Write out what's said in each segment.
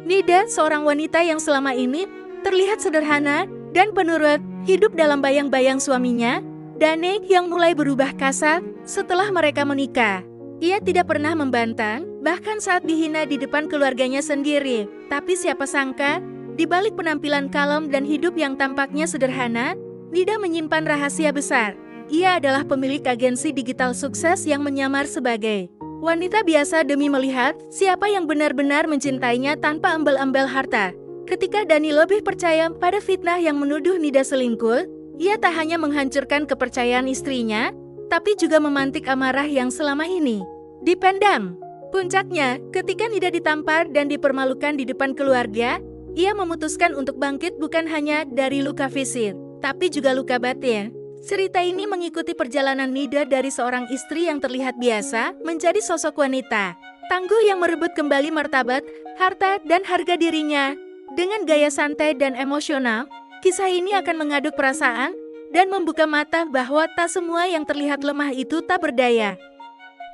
Nida, seorang wanita yang selama ini terlihat sederhana dan penurut, hidup dalam bayang-bayang suaminya, Danik yang mulai berubah kasar setelah mereka menikah. Ia tidak pernah membantah, bahkan saat dihina di depan keluarganya sendiri. Tapi siapa sangka, di balik penampilan kalem dan hidup yang tampaknya sederhana, Nida menyimpan rahasia besar. Ia adalah pemilik agensi digital sukses yang menyamar sebagai wanita biasa demi melihat siapa yang benar-benar mencintainya tanpa embel-embel harta. Ketika Dani lebih percaya pada fitnah yang menuduh Nida selingkuh, ia tak hanya menghancurkan kepercayaan istrinya, tapi juga memantik amarah yang selama ini dipendam. Puncaknya, ketika Nida ditampar dan dipermalukan di depan keluarga, ia memutuskan untuk bangkit bukan hanya dari luka fisik, tapi juga luka batin. Cerita ini mengikuti perjalanan Nida dari seorang istri yang terlihat biasa menjadi sosok wanita tangguh yang merebut kembali martabat, harta, dan harga dirinya. Dengan gaya santai dan emosional, kisah ini akan mengaduk perasaan dan membuka mata bahwa tak semua yang terlihat lemah itu tak berdaya.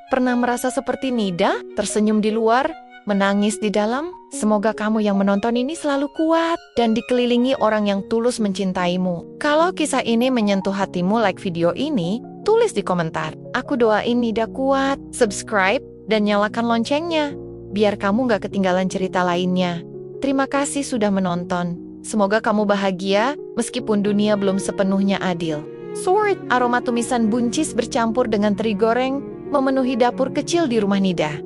Pernah merasa seperti Nida, tersenyum di luar, menangis di dalam? Semoga kamu yang menonton ini selalu kuat dan dikelilingi orang yang tulus mencintaimu. Kalau kisah ini menyentuh hatimu, like video ini, tulis di komentar. Aku doain Nida kuat, subscribe, dan nyalakan loncengnya, biar kamu gak ketinggalan cerita lainnya. Terima kasih sudah menonton. Semoga kamu bahagia, meskipun dunia belum sepenuhnya adil. Sword, aroma tumisan buncis bercampur dengan teri goreng, memenuhi dapur kecil di rumah Nida.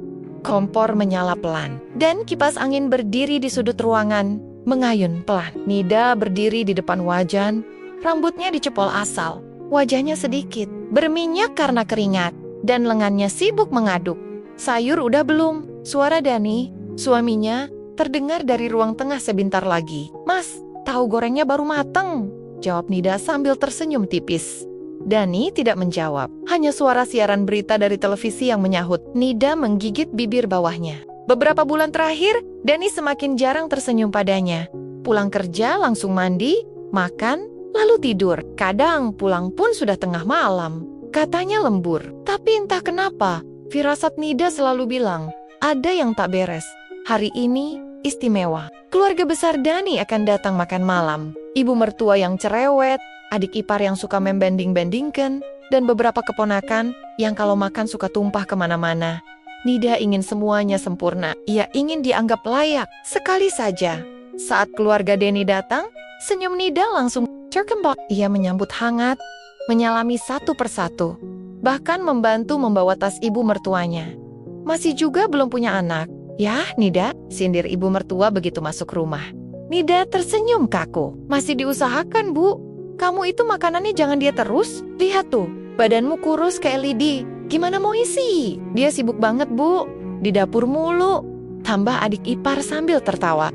Kompor menyala pelan, dan kipas angin berdiri di sudut ruangan, mengayun pelan. Nida berdiri di depan wajan, rambutnya dicepol asal, wajahnya sedikit berminyak karena keringat, dan lengannya sibuk mengaduk. Sayur udah belum? Suara Dani, suaminya, terdengar dari ruang tengah sebentar lagi. Mas, tahu gorengnya baru mateng, jawab Nida sambil tersenyum tipis. Dani tidak menjawab, hanya suara siaran berita dari televisi yang menyahut. Nida menggigit bibir bawahnya. Beberapa bulan terakhir, Dani semakin jarang tersenyum padanya. Pulang kerja langsung mandi, makan, lalu tidur. Kadang pulang pun sudah tengah malam. Katanya lembur, tapi entah kenapa, firasat Nida selalu bilang, ada yang tak beres. Hari ini istimewa. Keluarga besar Dani akan datang makan malam. Ibu mertua yang cerewet, adik ipar yang suka membanding-bandingkan, dan beberapa keponakan yang kalau makan suka tumpah kemana-mana. Nida ingin semuanya sempurna. Ia ingin dianggap layak. Sekali saja, saat keluarga Dani datang, senyum Nida langsung terkembang. Ia menyambut hangat, menyalami satu persatu, bahkan membantu membawa tas ibu mertuanya. Masih juga belum punya anak. Yah, Nida, sindir ibu mertua begitu masuk rumah. Nida tersenyum kaku. Masih diusahakan, Bu. Kamu itu makanannya jangan diet terus. Lihat tuh, badanmu kurus kayak lidi. Gimana mau isi? Dia sibuk banget, Bu. Di dapur mulu. Tambah adik ipar sambil tertawa.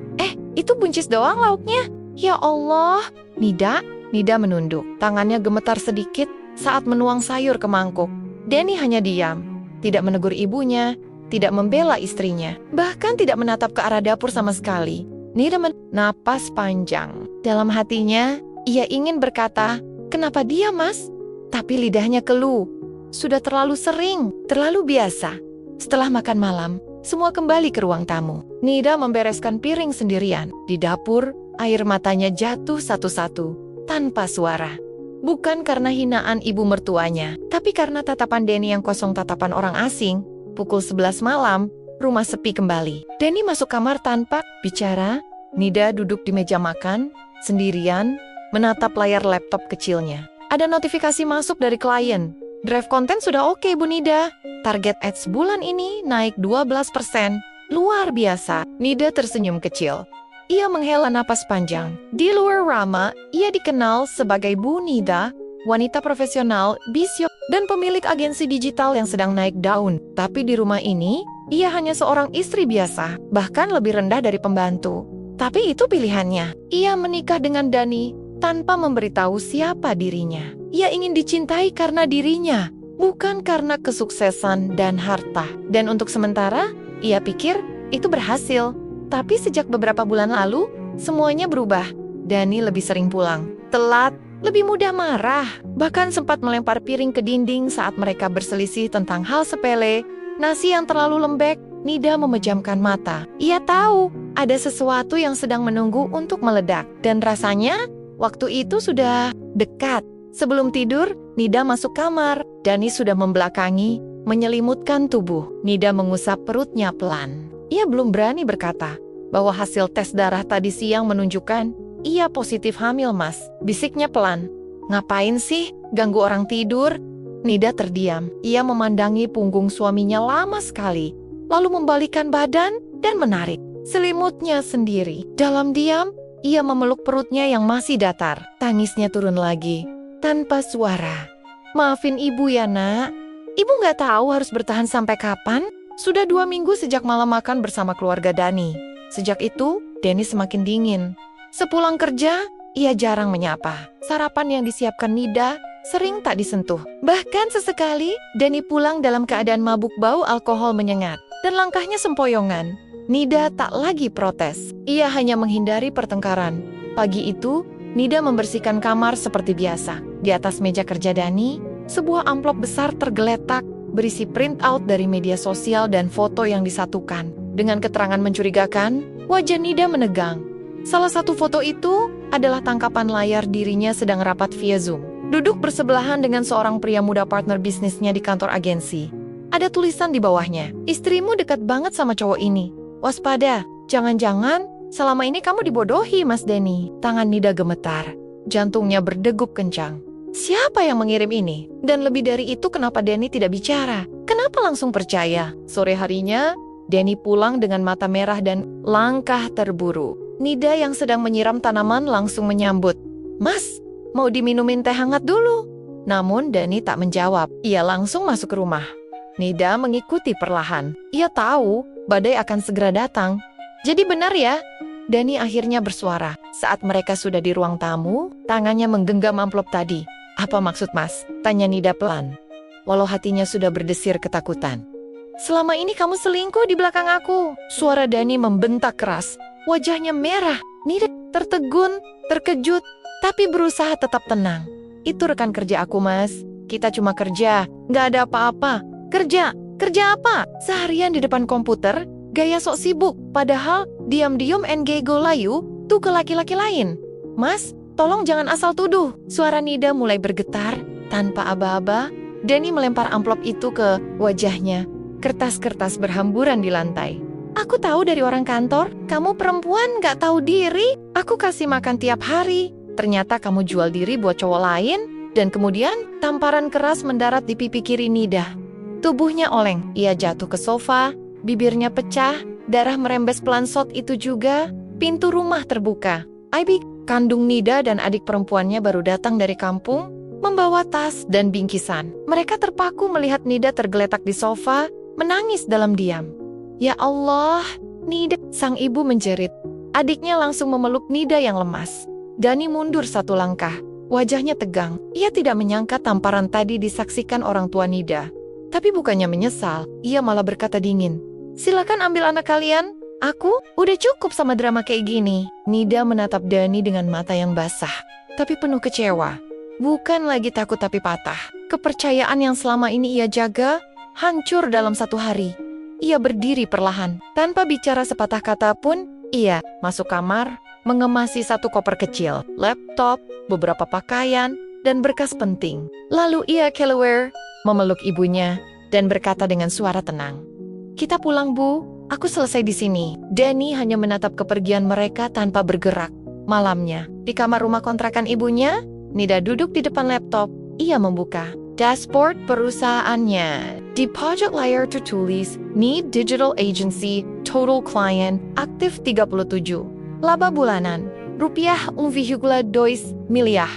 Itu buncis doang lauknya. Ya Allah. Nida menunduk. Tangannya gemetar sedikit saat menuang sayur ke mangkuk. Dani hanya diam. Tidak menegur ibunya, tidak membela istrinya. Bahkan tidak menatap ke arah dapur sama sekali. Nida napas panjang. Dalam hatinya, ia ingin berkata, kenapa dia, Mas? Tapi lidahnya keluh. Sudah terlalu sering, terlalu biasa. Setelah makan malam, semua kembali ke ruang tamu. Nida membereskan piring sendirian. Di dapur, air matanya jatuh satu-satu, tanpa suara. Bukan karena hinaan ibu mertuanya, tapi karena tatapan Dani yang kosong tatapan orang asing. Pukul 11 malam, rumah sepi kembali. Dani masuk kamar tanpa bicara. Nida duduk di meja makan, sendirian, menatap layar laptop kecilnya. Ada notifikasi masuk dari klien. Drive konten sudah oke, Bu Nida. Target ads bulan ini naik 12%. Luar biasa. Nida tersenyum kecil. Ia menghela napas panjang. Di luar Rama, ia dikenal sebagai Bu Nida, wanita profesional, bisyo, dan pemilik agensi digital yang sedang naik daun. Tapi di rumah ini, ia hanya seorang istri biasa, bahkan lebih rendah dari pembantu. Tapi itu pilihannya. Ia menikah dengan Dani tanpa memberitahu siapa dirinya. Ia ingin dicintai karena dirinya, bukan karena kesuksesan dan harta. Dan untuk sementara, ia pikir itu berhasil. Tapi sejak beberapa bulan lalu, semuanya berubah. Dani lebih sering pulang, telat, lebih mudah marah, bahkan sempat melempar piring ke dinding saat mereka berselisih tentang hal sepele, nasi yang terlalu lembek, Nida memejamkan mata. Ia tahu ada sesuatu yang sedang menunggu untuk meledak. Dan rasanya waktu itu sudah dekat. Sebelum tidur, Nida masuk kamar. Dani sudah membelakangi, menyelimutkan tubuh. Nida mengusap perutnya pelan. Ia belum berani berkata bahwa hasil tes darah tadi siang menunjukkan ia positif hamil, Mas. Bisiknya pelan. Ngapain sih ganggu orang tidur? Nida terdiam. Ia memandangi punggung suaminya lama sekali, lalu membalikkan badan dan menarik selimutnya sendiri. Dalam diam, ia memeluk perutnya yang masih datar. Tangisnya turun lagi, tanpa suara. Maafin ibu ya, nak. Ibu nggak tahu harus bertahan sampai kapan. Sudah 2 minggu sejak malam makan bersama keluarga Dani. Sejak itu, Dani semakin dingin. Sepulang kerja, ia jarang menyapa. Sarapan yang disiapkan Nida sering tak disentuh. Bahkan sesekali, Dani pulang dalam keadaan mabuk bau alkohol menyengat. Dan langkahnya sempoyongan. Nida tak lagi protes. Ia hanya menghindari pertengkaran. Pagi itu, Nida membersihkan kamar seperti biasa. Di atas meja kerja Dani, sebuah amplop besar tergeletak berisi printout dari media sosial dan foto yang disatukan. Dengan keterangan mencurigakan, wajah Nida menegang. Salah satu foto itu adalah tangkapan layar dirinya sedang rapat via Zoom. Duduk bersebelahan dengan seorang pria muda partner bisnisnya di kantor agensi. Ada tulisan di bawahnya, "Istrimu dekat banget sama cowok ini. Waspada, jangan-jangan selama ini kamu dibodohi, Mas Denny." Tangan Nida gemetar. Jantungnya berdegup kencang. Siapa yang mengirim ini? Dan lebih dari itu, kenapa Denny tidak bicara? Kenapa langsung percaya? Sore harinya, Denny pulang dengan mata merah dan langkah terburu. Nida yang sedang menyiram tanaman langsung menyambut. "Mas, mau diminumin teh hangat dulu?" Namun Denny tak menjawab. Ia langsung masuk ke rumah. Nida mengikuti perlahan. Ia tahu badai akan segera datang. "Jadi benar ya?" Dani akhirnya bersuara. Saat mereka sudah di ruang tamu, tangannya menggenggam amplop tadi. "Apa maksud Mas?" tanya Nida pelan, walau hatinya sudah berdesir ketakutan. "Selama ini kamu selingkuh di belakang aku." Suara Dani membentak keras. Wajahnya merah. Nida tertegun, terkejut, tapi berusaha tetap tenang. "Itu rekan kerja aku, Mas. Kita cuma kerja, nggak ada apa-apa." "Kerja? Kerja apa?" "Seharian di depan komputer, gaya sok sibuk, padahal diam-diam NG layu tuh ke laki-laki lain." "Mas, tolong jangan asal tuduh." Suara Nida mulai bergetar. Tanpa aba-aba, Dani melempar amplop itu ke wajahnya. Kertas-kertas berhamburan di lantai. "Aku tahu dari orang kantor, kamu perempuan gak tahu diri. Aku kasih makan tiap hari. Ternyata kamu jual diri buat cowok lain." Dan kemudian tamparan keras mendarat di pipi kiri Nida. Tubuhnya oleng. Ia jatuh ke sofa, bibirnya pecah, darah merembes pelansot itu juga. Pintu rumah terbuka. Aibi, kandung Nida dan adik perempuannya baru datang dari kampung, membawa tas dan bingkisan. Mereka terpaku melihat Nida tergeletak di sofa, menangis dalam diam. "Ya Allah, Nida!" sang ibu menjerit. Adiknya langsung memeluk Nida yang lemas. Dani mundur 1 langkah. Wajahnya tegang. Ia tidak menyangka tamparan tadi disaksikan orang tua Nida. Tapi bukannya menyesal, ia malah berkata dingin, "Silakan ambil anak kalian. Aku udah cukup sama drama kayak gini." Nida menatap Dani dengan mata yang basah, tapi penuh kecewa. Bukan lagi takut tapi patah. Kepercayaan yang selama ini ia jaga, hancur dalam 1 hari. Ia berdiri perlahan, tanpa bicara sepatah kata pun. Ia masuk kamar, mengemasi 1 koper kecil, laptop, beberapa pakaian, dan berkas penting. Lalu ia keluar, memeluk ibunya, dan berkata dengan suara tenang, "Kita pulang, Bu. Aku selesai di sini." Dani hanya menatap kepergian mereka tanpa bergerak. Malamnya, di kamar rumah kontrakan ibunya, Nida duduk di depan laptop. Ia membuka dashboard perusahaannya. Di pojok layar tertulis, "Need Digital Agency, Total Client, aktif 37. Laba bulanan, rupiah 1,2 miliar."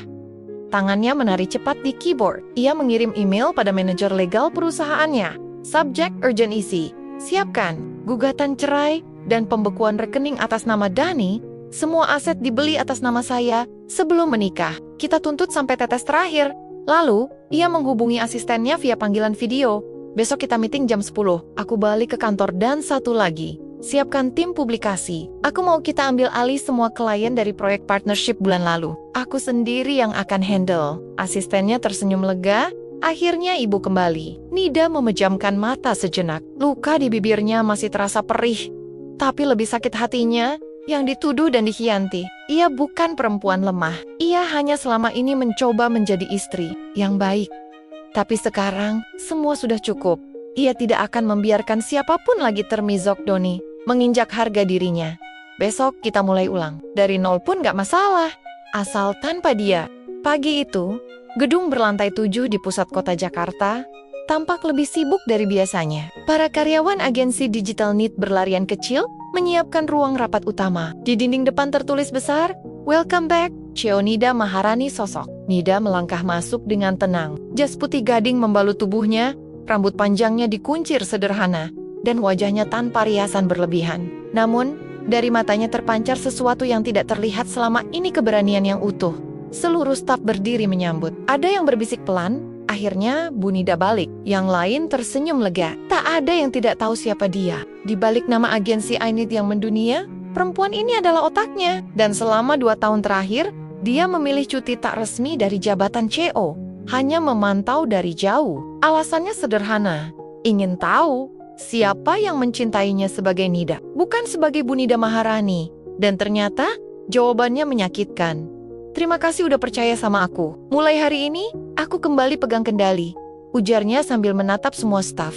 Tangannya menari cepat di keyboard. Ia mengirim email pada manajer legal perusahaannya. Subject urgent isi. "Siapkan gugatan cerai dan pembekuan rekening atas nama Dani. Semua aset dibeli atas nama saya sebelum menikah. Kita tuntut sampai tetes terakhir." Lalu, ia menghubungi asistennya via panggilan video. "Besok kita meeting jam 10. Aku balik ke kantor dan 1 lagi. Siapkan tim publikasi. Aku mau kita ambil alih semua klien dari proyek partnership bulan lalu. Aku sendiri yang akan handle." Asistennya tersenyum lega Akhirnya ibu kembali. Nida memejamkan mata sejenak. Luka di bibirnya masih terasa perih. Tapi lebih sakit hatinya yang dituduh dan dikhianati. Ia bukan perempuan lemah. Ia hanya selama ini mencoba menjadi istri yang baik. Tapi sekarang semua sudah cukup. Ia tidak akan membiarkan siapapun lagi termizok Doni, menginjak harga dirinya. Besok kita mulai ulang. Dari nol pun gak masalah. Asal tanpa dia. Pagi itu, gedung berlantai 7 di pusat kota Jakarta tampak lebih sibuk dari biasanya. Para karyawan agensi Digital Need berlarian kecil menyiapkan ruang rapat utama. Di dinding depan tertulis besar, "Welcome back, CEO Nida Maharani Sosok." Nida melangkah masuk dengan tenang. Jas putih gading membalut tubuhnya, rambut panjangnya dikuncir sederhana, dan wajahnya tanpa riasan berlebihan. Namun, dari matanya terpancar sesuatu yang tidak terlihat selama ini, keberanian yang utuh. Seluruh staf berdiri menyambut. Ada yang berbisik pelan. Akhirnya, Bu Nida balik. Yang lain tersenyum lega. Tak ada yang tidak tahu siapa dia. Di balik nama agensi I Need yang mendunia, perempuan ini adalah otaknya. Dan selama 2 tahun terakhir, dia memilih cuti tak resmi dari jabatan CEO. Hanya memantau dari jauh. Alasannya sederhana. Ingin tahu siapa yang mencintainya sebagai Nida, bukan sebagai Bu Nida Maharani. Dan ternyata, jawabannya menyakitkan. "Terima kasih udah percaya sama aku. Mulai hari ini, aku kembali pegang kendali," ujarnya sambil menatap semua staf.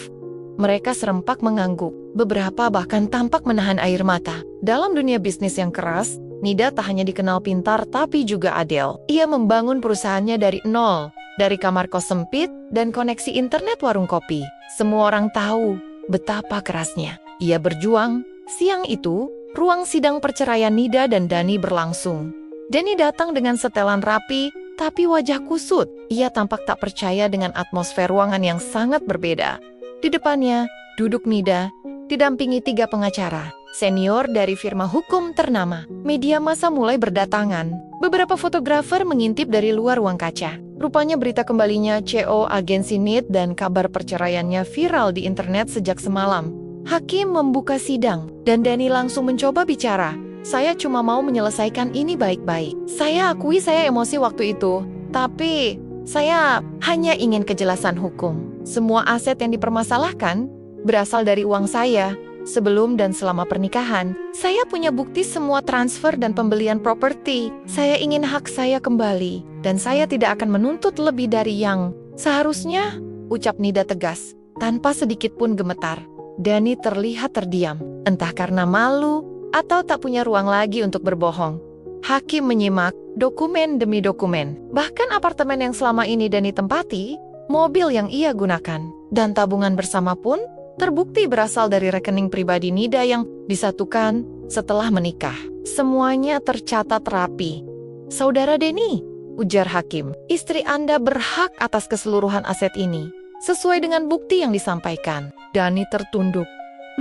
Mereka serempak mengangguk. Beberapa bahkan tampak menahan air mata. Dalam dunia bisnis yang keras, Nida tak hanya dikenal pintar tapi juga adil. Ia membangun perusahaannya dari nol, dari kamar kos sempit dan koneksi internet warung kopi. Semua orang tahu betapa kerasnya. Ia berjuang. Siang itu, ruang sidang perceraian Nida dan Dani berlangsung. Dani datang dengan setelan rapi, tapi wajah kusut. Ia tampak tak percaya dengan atmosfer ruangan yang sangat berbeda. Di depannya, duduk Nida, didampingi 3 pengacara, senior dari firma hukum ternama. Media massa mulai berdatangan. Beberapa fotografer mengintip dari luar ruang kaca. Rupanya berita kembalinya CEO agensi Need dan kabar perceraiannya viral di internet sejak semalam. Hakim membuka sidang, dan Dani langsung mencoba bicara. "Saya cuma mau menyelesaikan ini baik-baik. Saya akui saya emosi waktu itu, tapi saya hanya ingin kejelasan hukum. Semua aset yang dipermasalahkan berasal dari uang saya. Sebelum dan selama pernikahan, saya punya bukti semua transfer dan pembelian properti. Saya ingin hak saya kembali, dan saya tidak akan menuntut lebih dari yang seharusnya," ucap Nida tegas, tanpa sedikit pun gemetar. Dani terlihat terdiam, entah karena malu atau tak punya ruang lagi untuk berbohong. Hakim menyimak dokumen demi dokumen, bahkan apartemen yang selama ini Dani tempati, mobil yang ia gunakan, dan tabungan bersama pun terbukti berasal dari rekening pribadi Nida yang disatukan setelah menikah. Semuanya tercatat rapi. "Saudara Deni," ujar hakim, "istri Anda berhak atas keseluruhan aset ini, sesuai dengan bukti yang disampaikan." Dani tertunduk.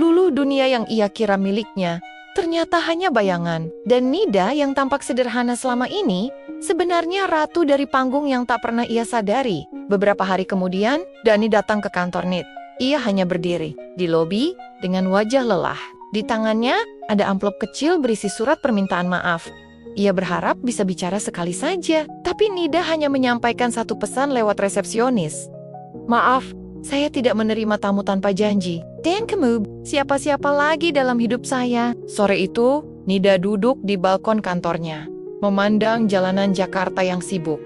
Luluh dunia yang ia kira miliknya ternyata hanya bayangan, dan Nida yang tampak sederhana selama ini sebenarnya ratu dari panggung yang tak pernah ia sadari. Beberapa hari kemudian, Dani datang ke kantor Need. Ia hanya berdiri di lobi dengan wajah lelah. Di tangannya ada amplop kecil berisi surat permintaan maaf. Ia berharap bisa bicara sekali saja, tapi Nida hanya menyampaikan satu pesan lewat resepsionis. "Maaf, saya tidak menerima tamu tanpa janji. Dan kamu, siapa-siapa lagi dalam hidup saya." Sore itu, Nida duduk di balkon kantornya, memandang jalanan Jakarta yang sibuk.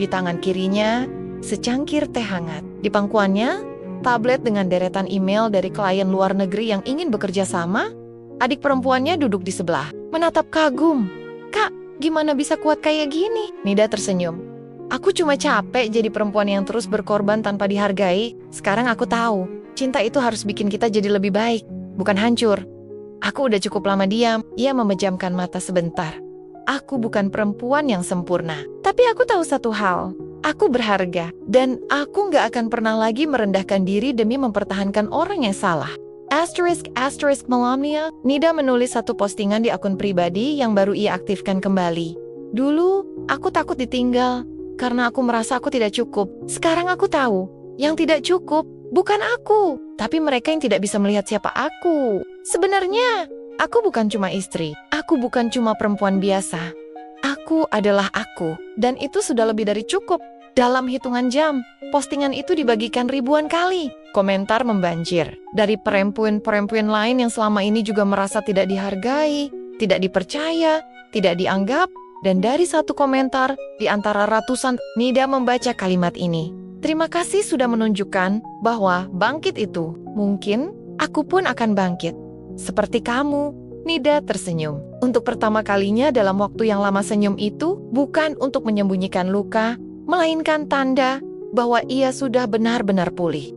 Di tangan kirinya, secangkir teh hangat. Di pangkuannya, tablet dengan deretan email dari klien luar negeri yang ingin bekerja sama. Adik perempuannya duduk di sebelah, menatap kagum. "Kak, gimana bisa kuat kayak gini?" Nida tersenyum. "Aku cuma capek jadi perempuan yang terus berkorban tanpa dihargai. Sekarang aku tahu, cinta itu harus bikin kita jadi lebih baik, bukan hancur. Aku udah cukup lama diam." Ia memejamkan mata sebentar. "Aku bukan perempuan yang sempurna, tapi aku tahu satu hal. Aku berharga, dan aku nggak akan pernah lagi merendahkan diri demi mempertahankan orang yang salah." *** Malamnya, Nida menulis satu postingan di akun pribadi yang baru ia aktifkan kembali. "Dulu, aku takut ditinggal, karena aku merasa aku tidak cukup. Sekarang aku tahu, yang tidak cukup bukan aku, tapi mereka yang tidak bisa melihat siapa aku. Sebenarnya, aku bukan cuma istri, aku bukan cuma perempuan biasa. Aku adalah aku, dan itu sudah lebih dari cukup." Dalam hitungan jam, postingan itu dibagikan ribuan kali. Komentar membanjir dari perempuan-perempuan lain yang selama ini juga merasa tidak dihargai, tidak dipercaya, tidak dianggap. Dan dari satu komentar di antara ratusan, Nida membaca kalimat ini. Terima kasih sudah menunjukkan bahwa bangkit itu. Mungkin aku pun akan bangkit. Seperti kamu. Nida tersenyum. Untuk pertama kalinya dalam waktu yang lama, senyum itu bukan untuk menyembunyikan luka, melainkan tanda bahwa ia sudah benar-benar pulih.